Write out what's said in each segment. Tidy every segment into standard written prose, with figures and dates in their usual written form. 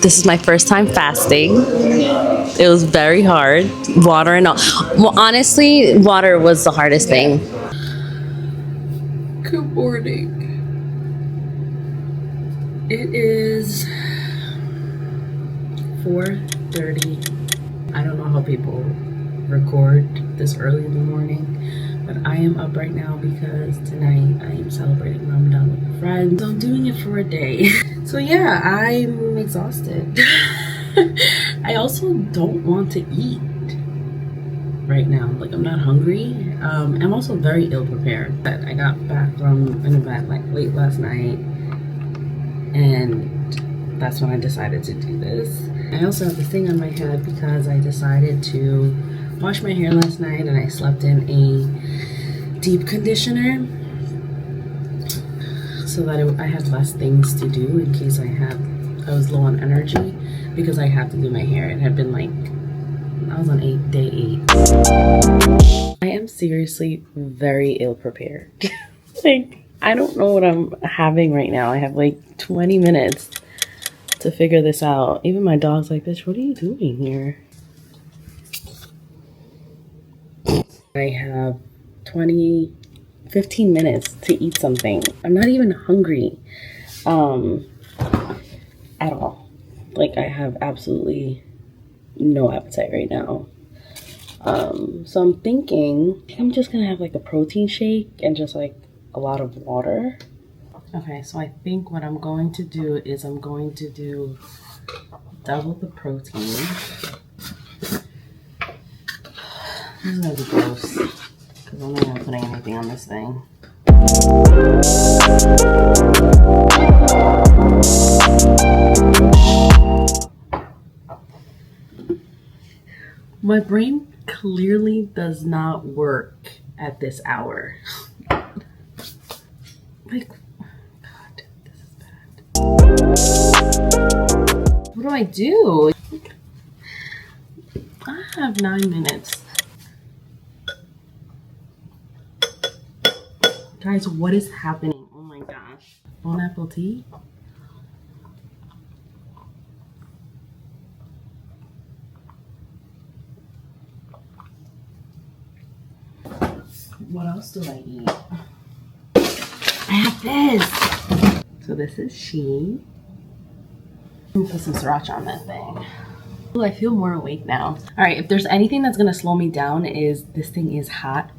This is my first time fasting. It was very hard. Water and all. Well, honestly, water was the hardest thing. Good morning. It is 4:30. I don't know how people record this early in the morning, but I am up right now because tonight I am celebrating Ramadan with a friend. So I'm doing it for a day. So yeah, I'm exhausted. I also don't want to eat right now. Like, I'm not hungry. I'm also very ill prepared. But I got back from an event like late last night, and that's when I decided to do this. I also have this thing on my head because I decided to wash my hair last night and I slept in a deep conditioner so that I had less things to do in case I was low on energy, because I have to do my hair. It had been like, I was on day 8. I am seriously very ill prepared. Like, I don't know what I'm having right now. I have like 20 minutes to figure this out. Even my dog's like, bitch, what are you doing here? I have 15 minutes to eat something. I'm not even hungry at all. Like, I have absolutely no appetite right now. So I'm thinking I'm just gonna have like a protein shake and just like a lot of water. Okay, so I think what I'm going to do is I'm going to do double the protein. This is gonna be gross because I'm not even putting anything on this thing. My brain clearly does not work at this hour. Like, God, this is bad. What do I do? I have 9 minutes. Guys, what is happening? Oh my gosh. Bon appetit. What else do I eat? I have this. So this is she. Let me put some sriracha on that thing. Ooh, I feel more awake now. All right, if there's anything that's gonna slow me down, is this thing is hot.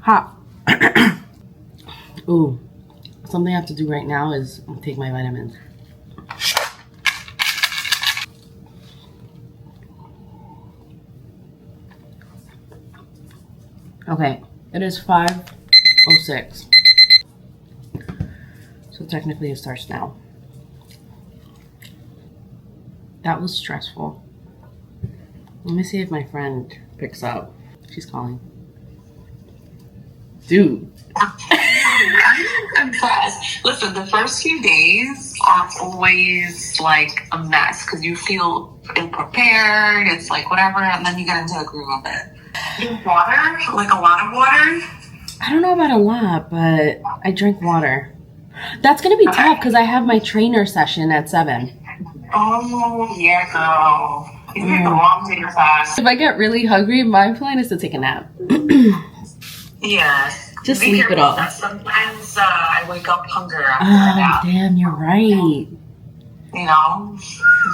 Hot. Ooh, something I have to do right now is take my vitamins. Okay, it is 5:06. So technically it starts now. That was stressful. Let me see if my friend picks up. She's calling. Dude. I'm impressed. Listen, the first few days are always like a mess because you feel ill-prepared. It's like whatever, and then you get into the groove of it. Drink water? Like a lot of water? I don't know about a lot, but I drink water. That's going to be tough because I have my trainer session at 7. Oh, yeah, girl. You picked the wrong day to fast. If I get really hungry, my plan is to take a nap. Yeah. Just sleep it off. Sometimes I wake up hungry after a nap. Damn, you're right. You know?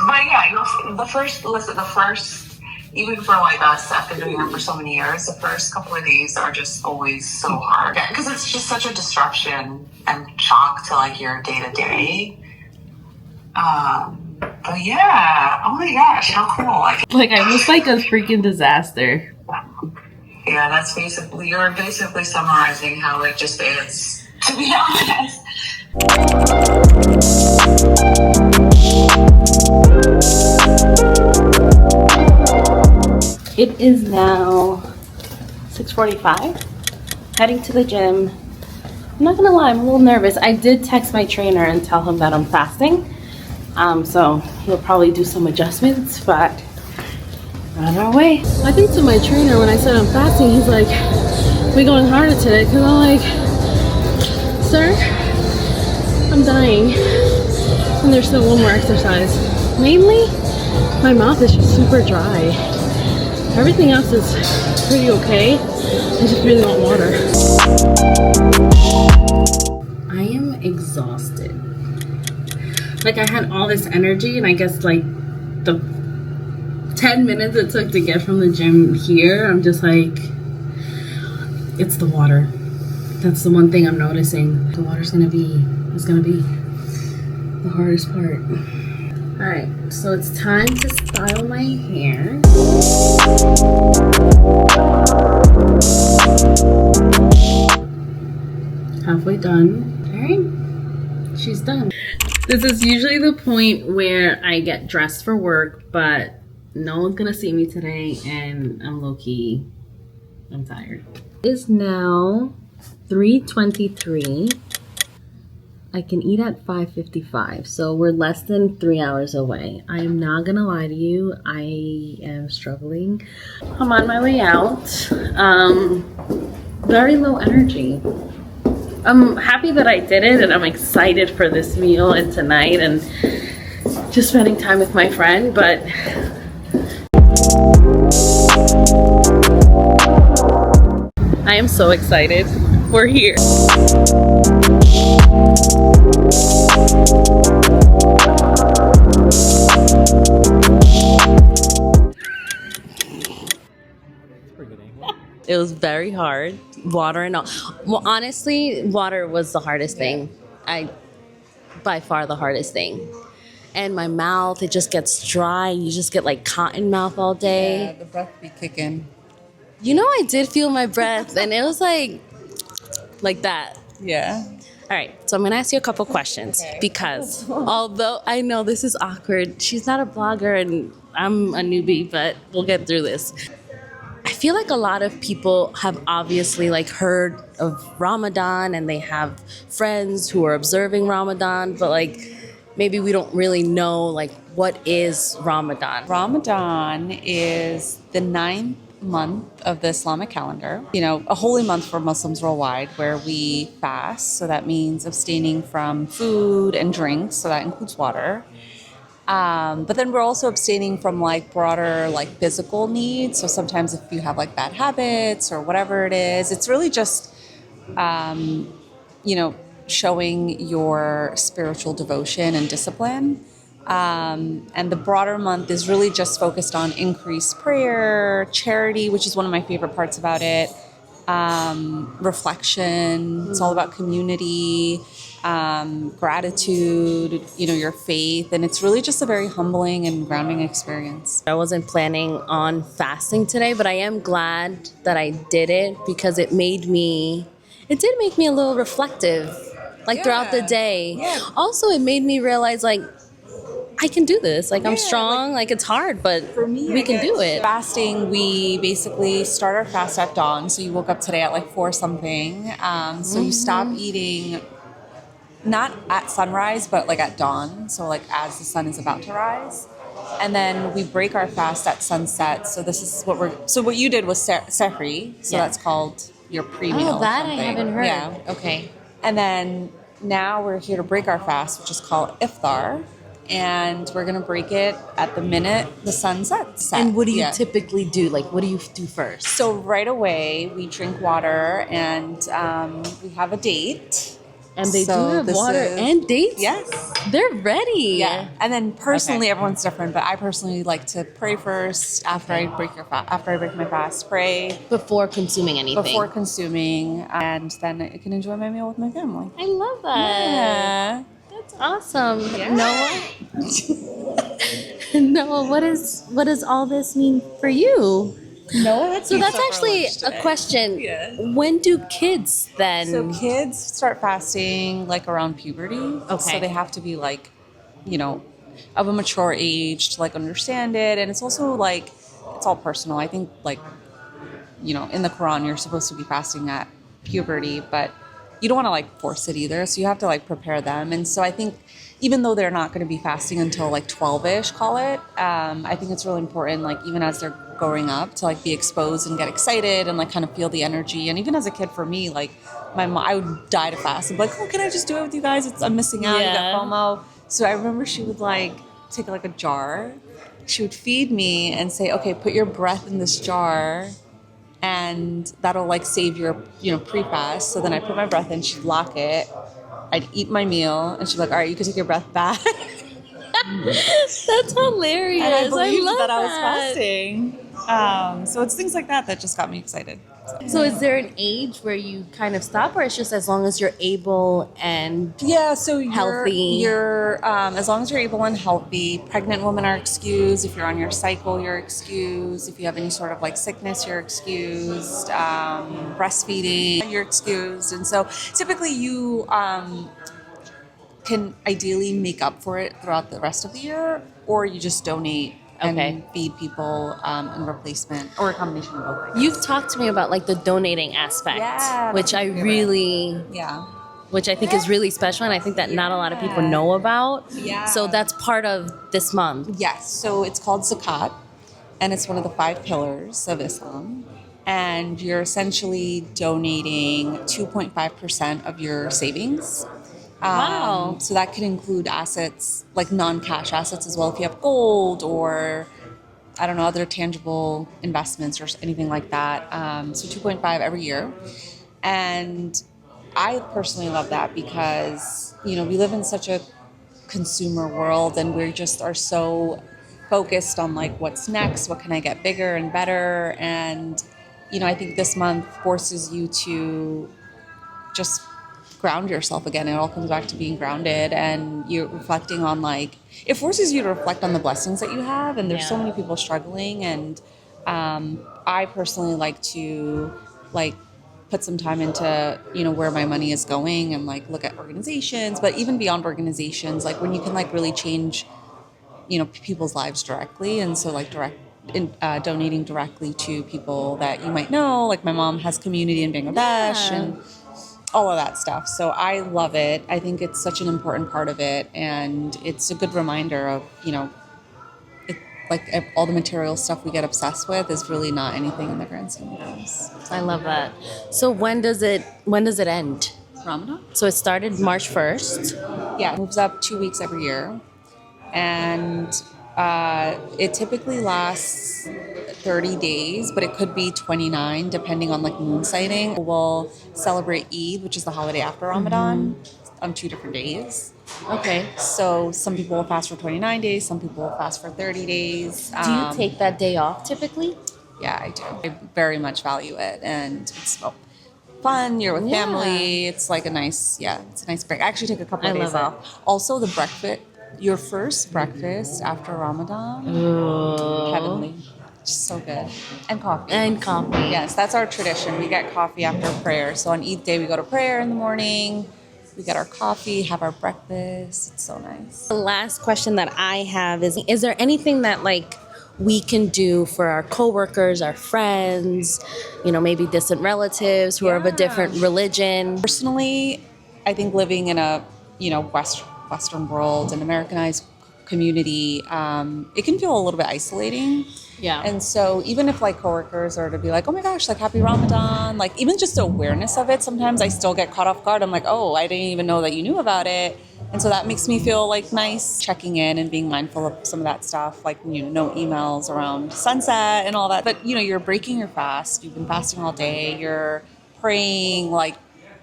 But yeah, the first, even for like us, after doing it for so many years, the first couple of days are just always so hard. Because it's just such a disruption and shock to like your day-to-day. But yeah, oh my gosh, how cool. Like I look like a freaking disaster. Yeah, you're basically summarizing how it just is, to be honest. It is now 6:45, heading to the gym. I'm not gonna lie, I'm a little nervous. I did text my trainer and tell him that I'm fasting. So he'll probably do some adjustments, but On our way. I think to my trainer when I said I'm fasting, he's like, "We going harder today?" Because I'm like, "Sir, I'm dying." And there's still one more exercise. Mainly, my mouth is just super dry. Everything else is pretty okay. I just really want water. I am exhausted. Like I had all this energy, and I guess like the 10 minutes it took to get from the gym here, I'm just like, it's the water. That's the one thing I'm noticing. The water's gonna be the hardest part. All right, so it's time to style my hair. Halfway done. All right, she's done. This is usually the point where I get dressed for work, but no one's gonna see me today, and I'm low-key, I'm tired. It's now 3:23. I can eat at 5:55, so we're less than 3 hours away. I am not gonna lie to you, I am struggling. I'm on my way out. Very low energy. I'm happy that I did it, and I'm excited for this meal and tonight and just spending time with my friend, but I am so excited. We're here. It was very hard. Water and all. Well, honestly, water was the hardest thing. By far the hardest thing. And my mouth, it just gets dry. You just get like cotton mouth all day. Yeah, the breath be kicking. You know, I did feel my breath, and it was like that. Yeah. All right, so I'm gonna ask you a couple questions because although I know this is awkward, she's not a blogger and I'm a newbie, but we'll get through this. I feel like a lot of people have obviously like heard of Ramadan and they have friends who are observing Ramadan, but like maybe we don't really know like what is Ramadan. Ramadan is the 9th month of the Islamic calendar. You know, a holy month for Muslims worldwide where we fast. So that means abstaining from food and drinks. So that includes water. But then we're also abstaining from like broader like physical needs. So sometimes if you have like bad habits or whatever it is, it's really just, you know, showing your spiritual devotion and discipline. And the broader month is really just focused on increased prayer, charity, which is one of my favorite parts about it, reflection. It's all about community, gratitude, you know, your faith. And it's really just a very humbling and grounding experience. I wasn't planning on fasting today, but I am glad that I did it because it did make me a little reflective, like throughout the day. Yeah. Also, it made me realize like, I can do this. Like I'm strong. Like it's hard, but For me, we can do it. Fasting, we basically start our fast at dawn. So you woke up today at like 4 something. So you stop eating not at sunrise, but like at dawn. So like as the sun is about to rise. And then we break our fast at sunset. So this is what you did was sehri. So that's called your pre-meal. Oh, that I haven't heard. Yeah. Okay. And then now we're here to break our fast, which is called Iftar. And we're going to break it at the minute the sun sets. And what do you typically do? Like, what do you do first? So right away, we drink water and we have a date. And they do have water and dates? Yes. They're ready. Yeah. And then personally, everyone's different, but I personally like to pray first after I break my fast, pray. Before consuming anything. Before consuming. And then I can enjoy my meal with my family. I love that. Yeah. That's awesome. Yeah. Noah, what does all this mean for you? Noah, so that's actually a question. Yeah. When do kids then? So kids start fasting like around puberty. Okay. So they have to be like, you know, of a mature age to like understand it. And it's also like, it's all personal. I think like, you know, in the Quran, you're supposed to be fasting at puberty, but you don't want to like force it either. So you have to like prepare them. And so I think, even though they're not going to be fasting until like 12-ish, call it, I think it's really important, like even as they're growing up, to like be exposed and get excited and like kind of feel the energy. And even as a kid, for me, like my mom, I would die to fast and be like, oh, can I just do it with you guys? I'm missing out. You got FOMO. So I remember she would like take like a jar. She would feed me and say, okay, put your breath in this jar and that'll like save your, pre-fast. So then I put my breath in, she'd lock it. I'd eat my meal and she'd be like, all right, you can take your breath back. That's hilarious. And I believed love that I was fasting. So it's things like that that just got me excited. So is there an age where you kind of stop, or it's just as long as you're able and so healthy? You're as long as you're able and healthy. Pregnant women are excused. If you're on your cycle, you're excused. If you have any sort of like sickness, you're excused. Breastfeeding, you're excused. And so typically you can ideally make up for it throughout the rest of the year, or you just donate and feed people in replacement, or a combination of both. You've talked to me about like the donating aspect, which I really, which I think is really special, and I think that not a lot of people know about. So that's part of this month. Yes. So it's called Zakat, and it's one of the 5 pillars of Islam. And you're essentially donating 2.5% of your savings. Wow. So that could include assets, like non-cash assets as well. If you have gold or, I don't know, other tangible investments or anything like that. So 2.5 every year. And I personally love that because, we live in such a consumer world and we just are so focused on like what's next, what can I get bigger and better. And, I think this month forces you to just ground yourself again. It all comes back to being grounded, and you're reflecting on like, it forces you to reflect on the blessings that you have, and there's so many people struggling. And I personally like to like put some time into where my money is going and like look at organizations, but even beyond organizations, like when you can like really change people's lives directly. And so like donating directly to people that you might know, like my mom has community in Bangladesh and all of that stuff. So I love it. I think it's such an important part of it. And it's a good reminder of, like all the material stuff we get obsessed with is really not anything in the grand scheme of things. I love that. So when does it end? Ramadan? So it started March 1st. Yeah, it moves up 2 weeks every year. And it typically lasts 30 days, but it could be 29 depending on like moon sighting. We'll celebrate Eid, which is the holiday after Ramadan, on 2 different days. Okay. So some people will fast for 29 days, some people will fast for 30 days. Do you take that day off typically? Yeah, I do. I very much value it, and it's fun. You're with family. It's like it's a nice break. I actually take a couple of days off. Also, the breakfast. Your first breakfast after Ramadan, heavenly, just so good, and coffee. Yes, that's our tradition. We get coffee after prayer. So on Eid day, we go to prayer in the morning. We get our coffee, have our breakfast. It's so nice. The last question that I have is there anything that like we can do for our coworkers, our friends, maybe distant relatives who are of a different religion? Personally, I think living in a Western world and Americanized community, it can feel a little bit isolating. Yeah. And so even if like coworkers are to be like, oh my gosh, like happy Ramadan, like even just the awareness of it, sometimes I still get caught off guard. I'm like, oh, I didn't even know that you knew about it. And so that makes me feel like nice, checking in and being mindful of some of that stuff, like, no emails around sunset and all that. But, you're breaking your fast. You've been fasting all day. You're praying, like,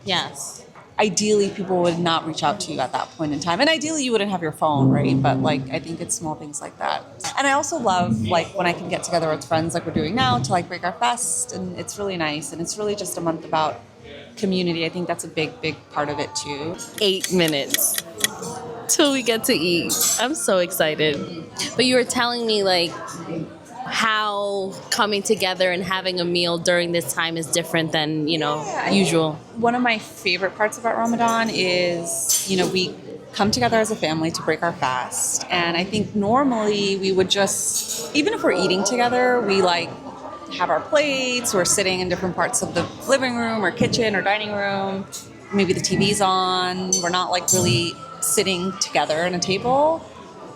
yes. Ideally, people would not reach out to you at that point in time. And ideally, you wouldn't have your phone, right? But, like, I think it's small things like that. And I also love, like, when I can get together with friends like we're doing now to, like, break our fast. And it's really nice. And it's really just a month about community. I think that's a big, big part of it, too. 8 minutes till we get to eat. I'm so excited. But you were telling me, like, how coming together and having a meal during this time is different than, usual. One of my favorite parts about Ramadan is, we come together as a family to break our fast. And I think normally we would just, even if we're eating together, we like have our plates, we're sitting in different parts of the living room or kitchen or dining room. Maybe the TV's on. We're not like really sitting together at a table.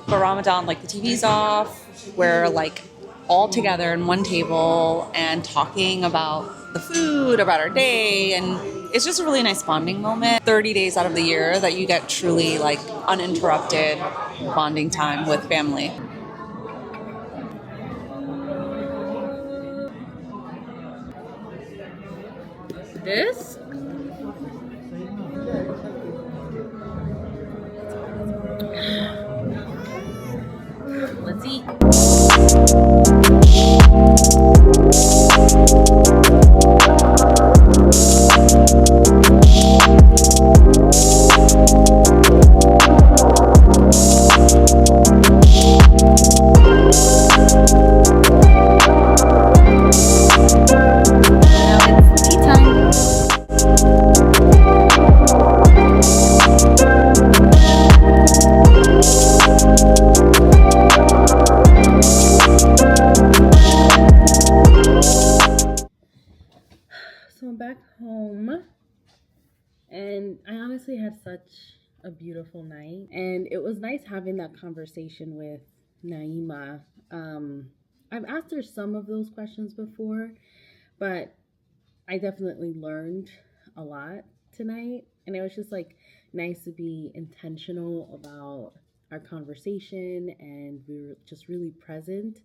For Ramadan, like the TV's off, we're like all together in one table and talking about the food, about our day, and it's just a really nice bonding moment. 30 days out of the year that you get truly like uninterrupted bonding time with family. This? Let's eat. So I'm back home, and I honestly had such a beautiful night, and it was nice having that conversation with Naima. I've asked her some of those questions before, but I definitely learned a lot tonight, and it was just like nice to be intentional about our conversation, and we were just really present.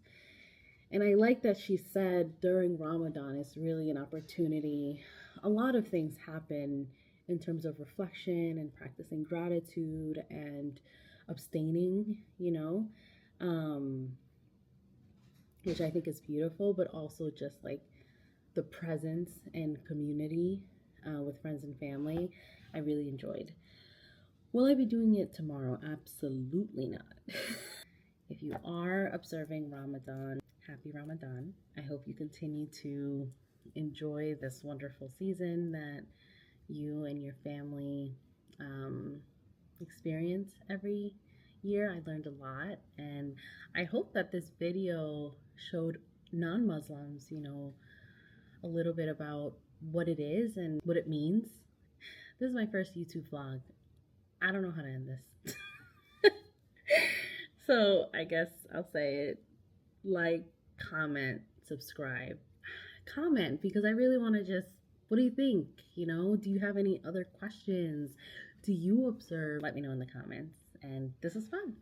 And I like that she said during Ramadan is really an opportunity. A lot of things happen in terms of reflection and practicing gratitude and abstaining, which I think is beautiful, but also just like the presence and community with friends and family, I really enjoyed. Will I be doing it tomorrow? Absolutely not. If you are observing Ramadan, happy Ramadan. I hope you continue to enjoy this wonderful season that you and your family experience every year. I learned a lot, and I hope that this video showed non Muslims, a little bit about what it is and what it means. This is my first YouTube vlog. I don't know how to end this. So I guess I'll say it. Like, comment, subscribe. Comment, because I really want to just, what do you think? Do you have any other questions? Do you observe? Let me know in the comments. And this is fun.